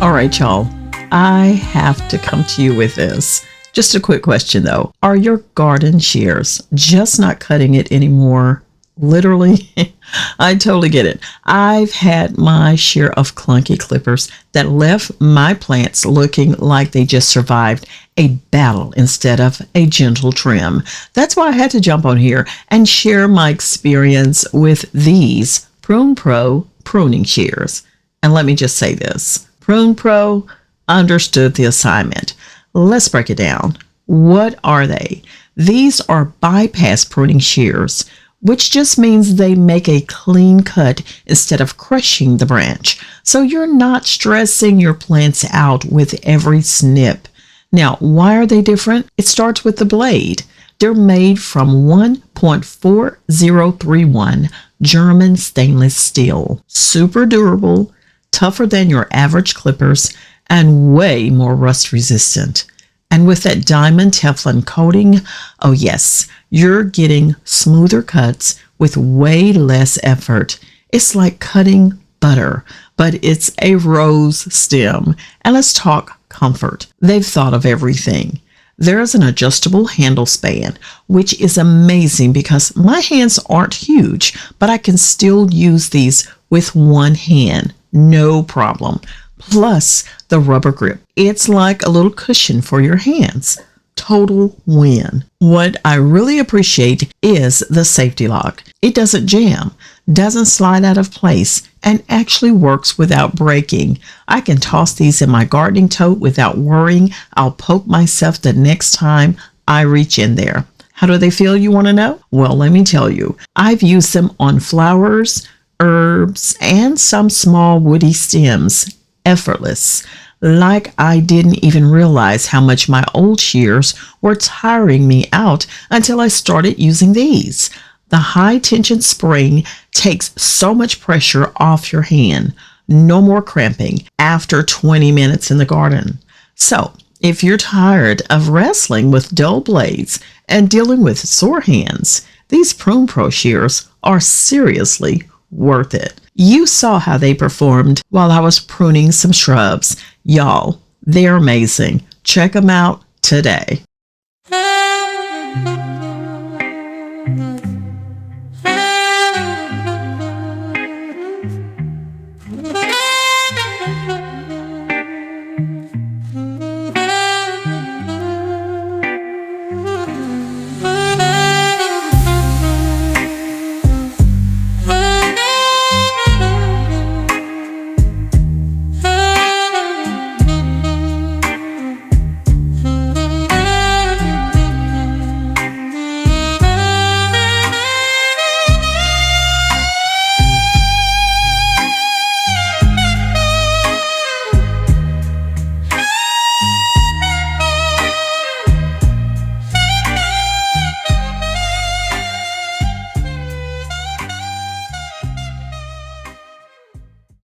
All right, y'all. I have to come to you with this. Just a quick question though. Are your garden shears just not cutting it anymore? Literally, I totally get it. I've had my share of clunky clippers that left my plants looking like they just survived a battle instead of a gentle trim. That's why I had to jump on here and share my experience with these Prune Pro pruning shears. And let me just say this. Prune Pro understood the assignment. Let's break it down. What are they? These are bypass pruning shears, which just means they make a clean cut instead of crushing the branch. So you're not stressing your plants out with every snip. Now, why are they different? It starts with the blade. They're made from 1.4031 German stainless steel. Super durable, tougher than your average clippers, and way more rust resistant. And with that diamond Teflon coating, oh yes, you're getting smoother cuts with way less effort. It's like cutting butter, but it's a rose stem. And let's talk comfort. They've thought of everything. There's an adjustable handle span, which is amazing because my hands aren't huge, but I can still use these with one hand, no problem. Plus the rubber grip. It's like a little cushion for your hands. Total win. What I really appreciate is the safety lock. It doesn't jam, doesn't slide out of place, and actually works without breaking. I can toss these in my gardening tote without worrying I'll poke myself the next time I reach in there. How do they feel, you want to know? Well, let me tell you. I've used them on flowers, herbs, and some small woody stems. Effortless. Like I didn't even realize how much my old shears were tiring me out until I started using these. The high tension spring takes so much pressure off your hand. No more cramping after 20 minutes in the garden. So if you're tired of wrestling with dull blades and dealing with sore hands, these Prune Pro shears are seriously worth it. You saw how they performed while I was pruning some shrubs. Y'all, they're amazing. Check them out today.